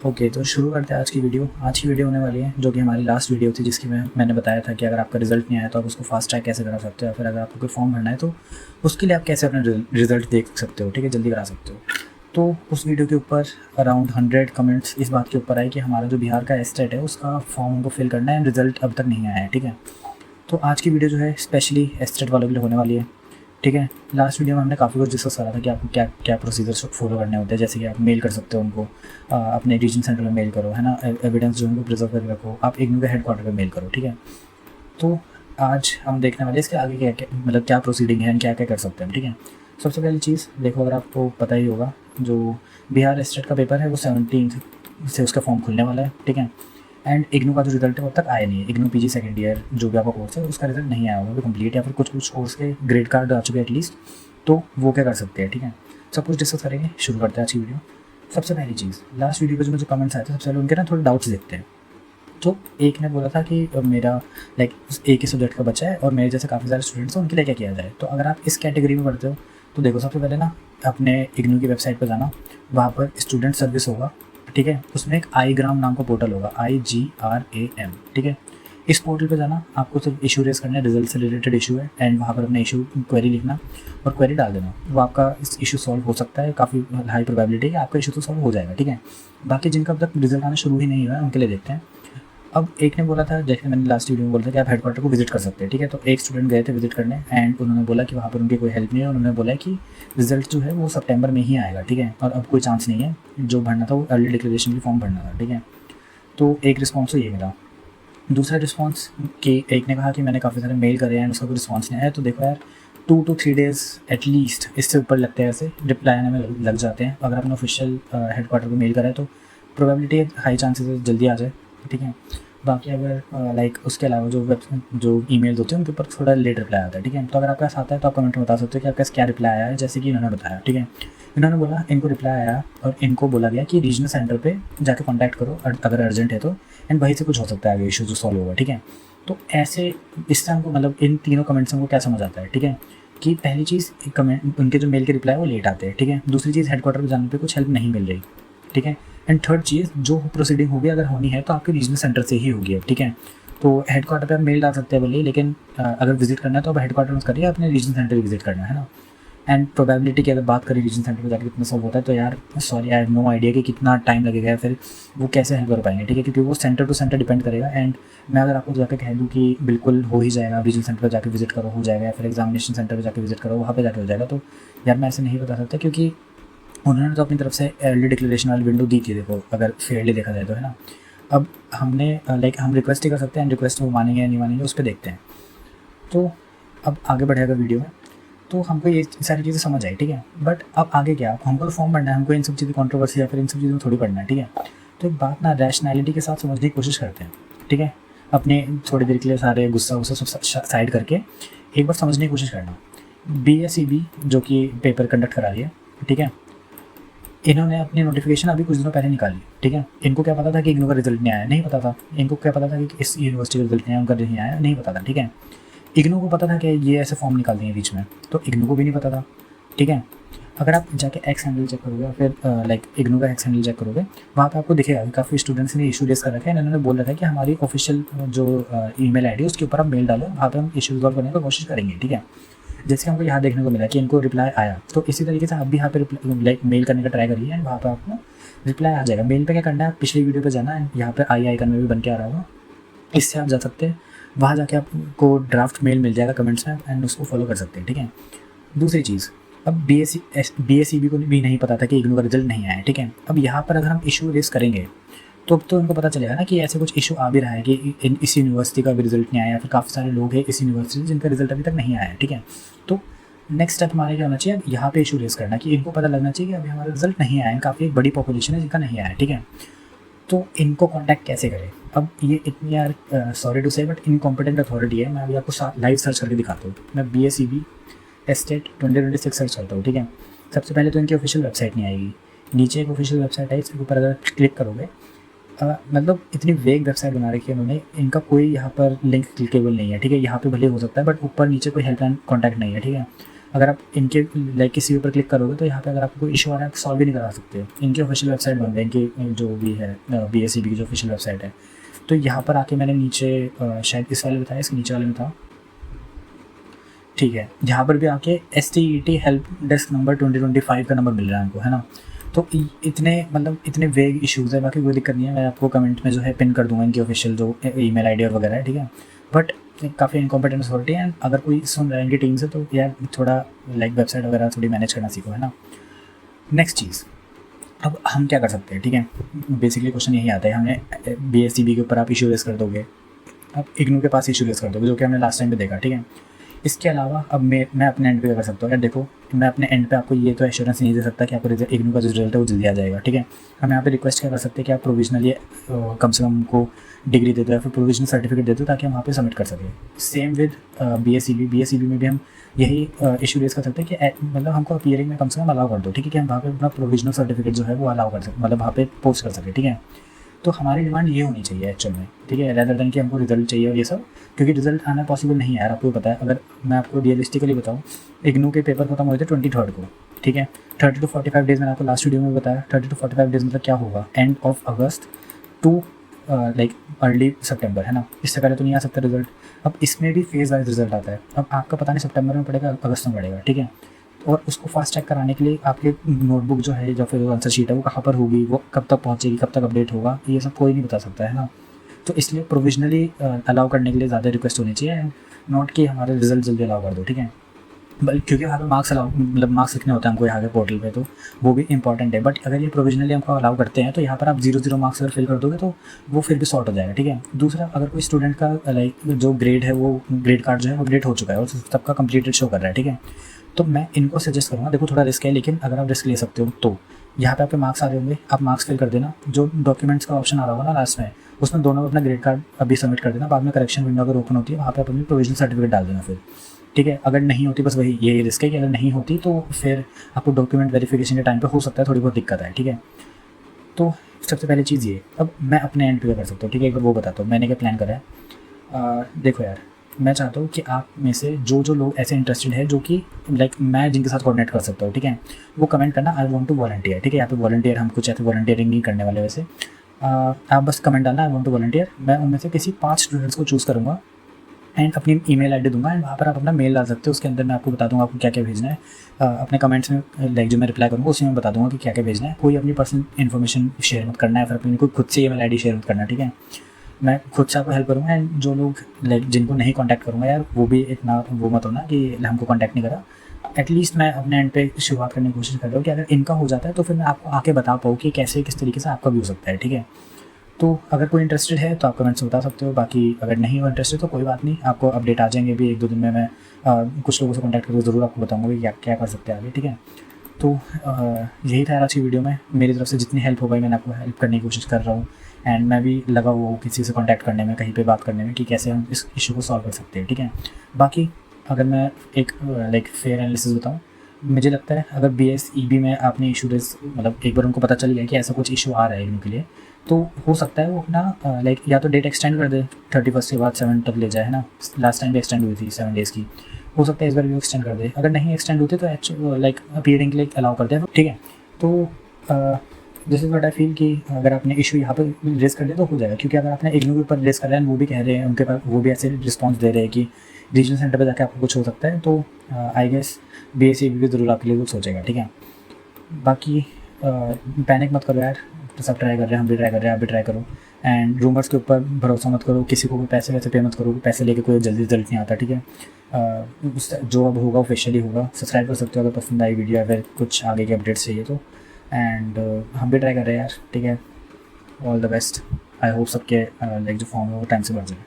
Okay, तो शुरू करते हैं आज की वीडियो। आज की वीडियो होने वाली है जो कि हमारी लास्ट वीडियो थी, जिसकी मैंने बताया था कि अगर आपका रिजल्ट नहीं आया तो आप उसको फास्ट ट्रैक कैसे करा सकते हो, या फिर अगर आपको कोई फॉर्म भरना है तो उसके लिए आप कैसे अपना रिजल्ट देख सकते हो, ठीक है, जल्दी करा सकते हो। तो उस वीडियो के ऊपर अराउंड 100 कमेंट्स इस बात के ऊपर आए कि हमारा जो बिहार का एस्टेट है उसका फॉर्म हमको फिल करना है एंड रिजल्ट अब तक नहीं आया है, ठीक है। तो आज की वीडियो जो है स्पेशली एस्टेट वालों के लिए होने वाली है, ठीक है। लास्ट वीडियो में हमने काफ़ी कुछ डिस्कस करा था कि आपको क्या क्या प्रोसीजर्स फॉलो करने होते हैं, जैसे कि आप मेल कर सकते हो उनको, अपने रीजन सेंटर में मेल करो, है ना, एविडेंस जो उनको प्रिजर्व करके रखो, आप इग्नू के हेडक्वार्टर पे मेल करो, ठीक है। तो आज हम देखने वाले इसके आगे क्या क्या मतलब क्या प्रोसीडिंग है, क्या क्या कर सकते हैं, ठीक है। सबसे पहली चीज़ देखो, अगर आपको पता ही होगा, जो बिहार स्टेट का पेपर है वो 17 से उसका फॉर्म खुलने वाला है, ठीक है। एंड इग्नू का जो रिजल्ट है वो अब तक आया नहीं है। इग्नू पीजी सेकंड ईयर जो भी आपका कोर्स है उसका रिजल्ट नहीं आया होगा, वो कंप्लीट, या फिर कुछ कुछ कोर्स के ग्रेड कार्ड आ चुके हैं एटलीस्ट, तो वो क्या कर सकते हैं, ठीक है। सब कुछ डिस्कस करेंगे, शुरू करते हैं अच्छी वीडियो। सबसे पहली चीज़, लास्ट वीडियो पे जो मुझे कमेंट्स आए थे, सबसे पहले उनके ना थोड़े डाउट्स देखते हैं। तो एक ने बोला था कि मेरा लाइक एक ही सब्जेक्ट का बच्चा है और मेरे जैसे काफ़ी सारे स्टूडेंट्स हैं, उनके लिए क्या किया जाए। तो अगर आप इस कैटेगरी में पढ़ते हो तो देखो, सबसे पहले ना अपने इग्नू की वेबसाइट पर जाना, वहाँ पर स्टूडेंट सर्विस होगा, ठीक है। उसमें एक igram नाम का पोर्टल होगा, IGRAM, ठीक है। इस पोर्टल पे जाना, आपको सिर्फ इशू रेस करना है, रिजल्ट से रिलेटेड इशू है, एंड वहाँ पर अपना इशू क्वेरी लिखना और क्वेरी डाल देना। वो आपका इस इशू सॉल्व हो सकता है, काफ़ी हाई प्रोबेबिलिटी है कि आपका इशू तो सॉल्व हो जाएगा, ठीक है। बाकी जिनका अब तक रिजल्ट आना शुरू ही नहीं हुआ है उनके लिए देखते हैं। अब एक ने बोला था, जैसे मैंने लास्ट वीडियो में बोला था कि आप हेडक्वार्टर को विजिट कर सकते हैं, ठीक है। तो एक स्टूडेंट गए थे विजिट करने एंड उन्होंने बोला कि वहाँ पर उनकी कोई हेल्प नहीं है। उन्होंने बोला कि रिजल्ट जो है वो सितंबर में ही आएगा, ठीक है, और अब कोई चांस नहीं है, जो भरना था वो अर्ली डिक्लेरेशन की फॉर्म भरना था, ठीक है। तो एक रिस्पॉन्स तो ये मिला। दूसरा रिस्पॉन्स कि एक ने कहा कि मैंने काफ़ी सारे मेल करे हैं, उसका कोई रिस्पॉन्स नहीं आया। तो देखो यार, 2 to 3 डेज़ एटलीस्ट, इससे ऊपर लगते हैं, ऐसे रिप्लाई आने में लग जाते हैं। अगर आपने ऑफिशियल हेडक्वार्टर को मेल करा है तो प्रोबेबिलिटी हाई चांसेस है जल्दी आ जाए, ठीक है। बाकी अगर लाइक उसके अलावा जो ईमेल्स होते हैं उनके ऊपर थोड़ा लेट रिप्लाई आता है, ठीक है। तो अगर आपके पास आता है तो आप कमेंट में बता सकते हो कि आपके पास क्या रिप्लाई आया है, जैसे कि इन्होंने बताया, ठीक है। इन्होंने बोला, इनको रिप्लाई आया और इनको बोला गया कि रीजनल सेंटर पे जाके कॉन्टैक्ट करो अगर अर्जेंट है तो, एंड वहीं से कुछ हो सकता है आगे इशू जो सॉल्व होगा, ठीक है। तो ऐसे इससे हमको मतलब इन तीनों कमेंट्स से हमको क्या समझ आता है, ठीक है, कि पहली चीज़ कमेंट उनके जो मेल के रिप्लाई वो लेट आते हैं, ठीक है। दूसरी चीज़, हेडक्वार्टर पर जाने पे कुछ हेल्प नहीं मिल रही, ठीक है। एंड थर्ड चीज़, जो प्रोसीडिंग होगी अगर होनी है तो आपके रीजनल सेंटर से ही होगी, ठीक है। तो हेडक्वार्टर पे आप मेल डाल सकते हैं बोलिए, लेकिन अगर विजिट करना है तो आप हेडक्वार्टर में करिए, अपने रीजनल सेंटर विजिट करना है ना। एंड प्रोबेबिलिटी की अगर बात करें रीजन सेंटर पर जाकर कितना सॉल्व होता है, तो यार sorry, I have no idea कि कितना टाइम लगेगा, फिर वो कैसे हेल्प कर पाएंगे, ठीक है, क्योंकि वो सेंटर टू सेंटर डिपेंड करेगा। एंड मैं अगर आपको जाकर कह दूँ कि बिल्कुल हो ही जाएगा, रीजन सेंटर पर जाकर विजिट करो हो जाएगा, या फिर एग्जामिनेशन सेंटर पर जाकर विजिट करो वहाँ पर जाकर हो जाएगा, तो यार मैं ऐसे नहीं बता सकता, क्योंकि उन्होंने तो अपनी तरफ से अर्ली डिक्लेरेशन वाली विंडो दी थी, देखो अगर फेयरली देखा जाए तो, है ना। अब हमने लाइक हम रिक्वेस्ट ही कर सकते हैं, एंड रिक्वेस्ट वो मानेंगे या नहीं मानेंगे उस पर देखते हैं। तो अब आगे बढ़ेगा वीडियो में, तो हमको ये सारी चीज़ें समझ आई, ठीक है। बट अब आगे क्या, हमको तो फॉर्म भरना है, हमको इन सब चीज़ें कंट्रोवर्सी या फिर इन सब चीज़ों में थोड़ी पढ़ना है, ठीक है। तो एक बात ना रैशनैलिटी के साथ समझने की कोशिश करते हैं, ठीक है। अपने थोड़ी देर के लिए सारे गुस्सा वुस्सा सब साइड करके एक बार समझने की कोशिश करना। BSEB जो कि पेपर कंडक्ट करा रही है, ठीक है, इन्होंने अपनी नोटिफिकेशन अभी कुछ दिनों पहले निकाली, ठीक है। इनको क्या पता था कि इग्नू का रिजल्ट नहीं आया, नहीं पता था। इनको क्या पता था कि इस यूनिवर्सिटी का रिजल्ट नहीं आया, उनका नहीं आया, नहीं पता था, ठीक है। इग्नू को पता था कि ये ऐसे फॉर्म निकाल दिए बीच में, तो इग्नू को भी नहीं पता था, ठीक है। अगर आप जाके एक्स हैंडल चेक करोगे या फिर लाइक इग्नू का एक्स हैंडल चेक करोगे, वहाँ पे आपको दिखेगा कि काफ़ी स्टूडेंट्स ने इशू रेस कर रखा है। इन्होंने बोल रखा है कि हमारी ऑफिशियल जो ईमेल आईडी है उसके ऊपर आप मेल डालो, वहाँ पे हम इशू सॉल्व करने की कोशिश करेंगे, ठीक है। जैसे हमको यहाँ देखने को मिला कि इनको रिप्लाई आया, तो इसी तरीके से आप भी यहाँ पे लाइक मेल करने का ट्राई करिए, एंड वहाँ पे आपको रिप्लाई आ जाएगा। मेल पे क्या करना है, पिछली वीडियो पे जाना है, यहाँ पे आई आइकन में भी बन के आ रहा होगा, इससे आप जा सकते हैं, वहाँ जाके आपको ड्राफ्ट मेल मिल जाएगा कमेंट्स में, एंड उसको फॉलो कर सकते हैं, ठीक है। दूसरी चीज़, अब BSEB को भी नहीं पता था कि इग्नू का रिजल्ट नहीं आया है, ठीक है। अब यहाँ पर अगर हम इशू रेस करेंगे तो उनको पता चलेगा ना कि ऐसे कुछ इशू आ भी रहा है कि इस यूनिवर्सिटी का भी रिजल्ट नहीं आया, फिर काफ़ी सारे लोग हैं इस यूनिवर्सिटी जिनका रिजल्ट अभी तक नहीं आया है, ठीक है। तो नेक्स्ट स्टेप हमारे क्या होना चाहिए, यहाँ पे इशू रेस करना कि इनको पता लगना चाहिए कि अभी हमारा रिजल्ट नहीं आया है, काफ़ी एक बड़ी पॉपुलेशन है जिनका नहीं आया है, ठीक है। तो इनको कॉन्टैक्ट कैसे करें। अब ये इतनी यार सॉरी टू से बट इनकॉम्पिटेंट अथॉरिटी है। मैं अभी आपको लाइव सर्च करके दिखाता हूँ। मैं BSEB एस्टेट 2026 सर्च करता हूँ, ठीक है। सबसे पहले तो इनकी ऑफिशियल वेबसाइट नहीं आएगी, नीचे एक ऑफिशियल वेबसाइट है, इसके ऊपर अगर क्लिक करोगे मतलब इतनी वेग वेबसाइट बना रखी है उन्होंने, इनका कोई यहाँ पर लिंक क्लिकेबल नहीं है, ठीक है। यहाँ पे भले हो सकता है बट ऊपर नीचे कोई हेल्पलाइन कॉन्टैक्ट नहीं है, ठीक है। अगर आप इनके लाइक किसी के ऊपर क्लिक करोगे तो यहाँ पे अगर आपको कोई इशू आ रहा है आप सॉल्व भी नहीं करा सकते। इनकी ऑफिशियल वेबसाइट बंद है, इनकी जो भी है BSEB की जो ऑफिशियल वेबसाइट है। तो यहाँ पर आके मैंने नीचे शायद इस वाले बताया, इसके नीचे वाले में था, ठीक है, यहाँ पर भी आके STET हेल्प डेस्क नंबर 2025 का नंबर मिल रहा है हमको, है ना। तो इतने मतलब इतने वेग इश्यूज़ है, बाकी कोई दिक्कत नहीं है, मैं आपको कमेंट में जो है पिन कर दूंगा इनकी ऑफिशियल जो ईमेल आईडी और वगैरह है, ठीक है। बट काफ़ी इनकॉम्पिटेंट अथॉरिटी है, अगर कोई सुन रहा है इनकी टीम से तो यार थोड़ा लाइक वेबसाइट वगैरह थोड़ी मैनेज करना सीखो, है ना। नेक्स्ट चीज़, अब हम क्या कर सकते हैं, ठीक है, बेसिकली क्वेश्चन यही आता है, हमने BSEB के ऊपर आप इशू रेस कर दोगे, अब इग्नू के पास इशू रेस कर दोगे, जो कि हमने लास्ट टाइम पे देखा, ठीक है। इसके अलावा अब मैं अपने एंड पे क्या कर सकता हूँ यार, देखो मैं अपने एंड पे आपको ये तो एश्योरेंस नहीं दे सकता कि आपको इग्नू का जो रिजल्ट है वो जल्दी आ जाएगा, ठीक है। हम यहाँ पे रिक्वेस्ट क्या कर सकते हैं कि आप प्रोविजनली कम से कम हमको डिग्री दे दो या फिर प्रोविजनल सर्टिफिकेट दे दो ताकि हम वहाँ पे सबमिट कर सकें। सेम विद BSEB में भी हम यही इशू रेज कर सकते हैं कि मतलब हमको अपीयरिंग में कम से कम अलाउ कर दो, ठीक है, कि हम वहाँ पे अपना प्रोविजनल सर्टिफिकेट जो है वो अलाउ कर सकते, मतलब वहाँ पे पोस्ट कर सकें, ठीक है। तो हमारी डिमांड ये होनी चाहिए एक्चुअल में, ठीक है, रेदर देन कि हमको रिजल्ट चाहिए और ये सब, क्योंकि रिजल्ट आना पॉसिबल नहीं है यार, आपको पता है। अगर मैं आपको रियलिस्टिकली बताऊँ, इग्नू के पेपर खत्म हुए थे 23 को, ठीक है, 30 to 45 डेज़ मैंने आपको लास्ट वीडियो में बताया। 30 to 45 डेज़ मतलब क्या होगा, and of August to like early September, है ना, इससे पहले तो नहीं आ सकता रिजल्ट। अब इसमें भी फेज़ वाइज रिजल्ट आता है, अब आपका पता नहीं सितंबर में पड़ेगा अगस्त में पड़ेगा, ठीक है। और उसको फास्ट चेक कराने के लिए आपके नोटबुक जो है या फिर आंसर शीट है वो कहाँ पर होगी, वो कब तक पहुँचेगी, कब तक अपडेट होगा, ये सब कोई नहीं बता सकता है ना। तो इसलिए प्रोविजनली अलाउ करने के लिए ज़्यादा रिक्वेस्ट होनी चाहिए, एंड नोट कि हमारे रिजल्ट जल्दी अलाउ कर दो, ठीक है। क्योंकि यहाँ पे मार्क्स अलाउ मतलब मार्क्स लिखने होते हैं हमको यहाँ के पोर्टल पे, तो वो भी इंपॉर्टेंट है। बट अगर ये प्रोविजनली हमको अलाउ करते हैं तो यहाँ पर आप 0 मार्क्स अगर फिल कर दोगे तो वो फिर भी सॉर्ट हो जाएगा, ठीक है। दूसरा, अगर कोई स्टूडेंट का लाइक जो ग्रेड है वो ग्रेड कार्ड जो है वो अपडेट हो चुका है और सबका कंप्लीटेड शो कर रहा है, ठीक है, तो मैं इनको सजेस्ट करूँगा, देखो थोड़ा रिस्क है लेकिन अगर आप रिस्क ले सकते हो तो यहाँ पे आपके मार्क्स आ रहे होंगे, आप मार्क्स फिल कर देना, जो डॉक्यूमेंट्स का ऑप्शन आ रहा होगा ना लास्ट में, उसमें दोनों अपना ग्रेड कार्ड अभी सबमिट कर देना, बाद में करेक्शन विंडो अगर ओपन होती है वहाँ पे अपनी प्रोविजनल सर्टिफिकेट डाल देना फिर, ठीक है। अगर नहीं होती, बस वही ये रिस्क है कि अगर नहीं होती तो फिर आपको डॉक्यूमेंट वेरिफिकेशन के टाइम पे हो सकता है थोड़ी बहुत दिक्कत है, ठीक है। तो सबसे पहले चीज़ ये, अब मैं अपने एंड पे क्या कर सकता हूँ, ठीक है, एक बार वो बताता हूँ मैंने क्या प्लान करा है। देखो यार, मैं चाहता हूँ कि आप में से जो लोग ऐसे इंटरेस्टेड है जो कि लाइक मैं जिनके साथ कोऑर्डिनेट कर सकता हूँ, ठीक है, वो कमेंट करना आई वांट टू वॉलंटियर, ठीक है। यहाँ पे वॉलंटियर हम कुछ ऐसे वॉलंटियरिंग नहीं करने वाले वैसे, आप बस कमेंट डालना आई वांट टू वॉलंटियर। मैं उनमें से किसी 5 स्टूडेंट्स को चूज़ करूँगा एंड अपनी ईमेल आईडी दूंगा, एंड वहाँ पर आप अपना मेल डाल सकते हो, उसके अंदर मैं आपको बता दूंगा आपको क्या क्या भेजना है। अपने कमेंट्स में लाइक जो मैं रिप्लाई करूँगा उसी में बता दूंगा कि क्या क्या भेजना है। कोई अपनी पर्सनल इन्फॉर्मेशन शेयर मत करना है, फिर अपनी कोई खुद से ईमेल आईडी शेयर मत करना, ठीक है। मैं खुद से आपको हेल्प करूँगा, एंड जो लोग लाइक जिनको नहीं कांटेक्ट करूँगा यार, वो भी इतना वो मत होना कि हमको कांटेक्ट नहीं करा। एटलीस्ट मैं अपने एंड पे शुरुआत करने की कोशिश कर रहा हूँ कि अगर इनका हो जाता है तो फिर मैं आपको आके बता पाऊँ कि कैसे किस तरीके से आपका भी हो सकता है, ठीक है। तो अगर कोई इंटरेस्टेड है तो आप कमेंट्स बता सकते हो, बाकी अगर नहीं हो इंटरेस्टेड तो कोई बात नहीं, आपको अपडेट आ जाएंगे भी 1-2 दिन में। मैं कुछ लोगों से कांटेक्ट करके ज़रूर आपको बताऊंगा कि क्या क्या कर सकते हैं आगे, ठीक है। तो यही था आज की वीडियो में, मेरी तरफ से जितनी हेल्प हो पाई मैंने आपको हेल्प करने की कोशिश कर रहा हूँ, एंड मैं भी लगा हुआ हूँ किसी से कॉन्टैक्ट करने में, कहीं पर बात करने में कि कैसे हम इस इशू को सॉल्व कर सकते हैं, ठीक है। बाकी अगर मैं एक लाइक फेयर एनालिसिस बताऊँ, मुझे लगता है अगर BSEB में आपने इशू रेस मतलब एक बार उनको पता चल गया कि ऐसा कुछ इशू आ रहा है इनके लिए, तो हो सकता है वो अपना लाइक या तो डेट एक्सटेंड कर दे 31 के बाद 7 तक ले जाए, है ना। लास्ट टाइम भी एक्सटेंड हुई थी 7 डेज़ की, हो सकता है इस बार भी एक्सटेंड कर दे। अगर नहीं एक्सटेंड होती तो लाइक अपीयरिंग के लिए अलाउ कर दे, ठीक है। तो this is what I feel कि अगर आपने इशू यहाँ पर रेस कर दिया तो हो जाएगा, क्योंकि अगर आपने इग्नू के ऊपर रेस कर रहे हैं, वो भी कह रहे हैं उनके पास, वो भी ऐसे रिस्पॉन्स दे रहे हैं कि रीजनल सेंटर पर जाकर आपको कुछ हो सकता है, तो आई गेस BSEB भी ज़रूर आपके लिए कुछ सोचेगा, ठीक है। बाकी पैनिक मत करो यार, तो सब ट्राई कर रहे हैं, हम भी ट्राई कर रहे हैं, आप भी ट्राई करो, एंड रूमर्स के ऊपर भरोसा मत करो, किसी को भी पैसे वैसे पे मत करो, पैसे लेके कोई जल्दी रिजल्ट नहीं आता, ठीक है। जो अब होगा ऑफिशियली होगा। सब्सक्राइब कर सकते हो अगर पसंद आई वीडियो, अगर कुछ आगे के अपडेट्स चाहिए तो, एंड हम भी ट्राई कर रहे हैं यार, ठीक है। All the best, I hope सबके लाइक जो फॉर्म है वो टाइम से बढ़ जाए।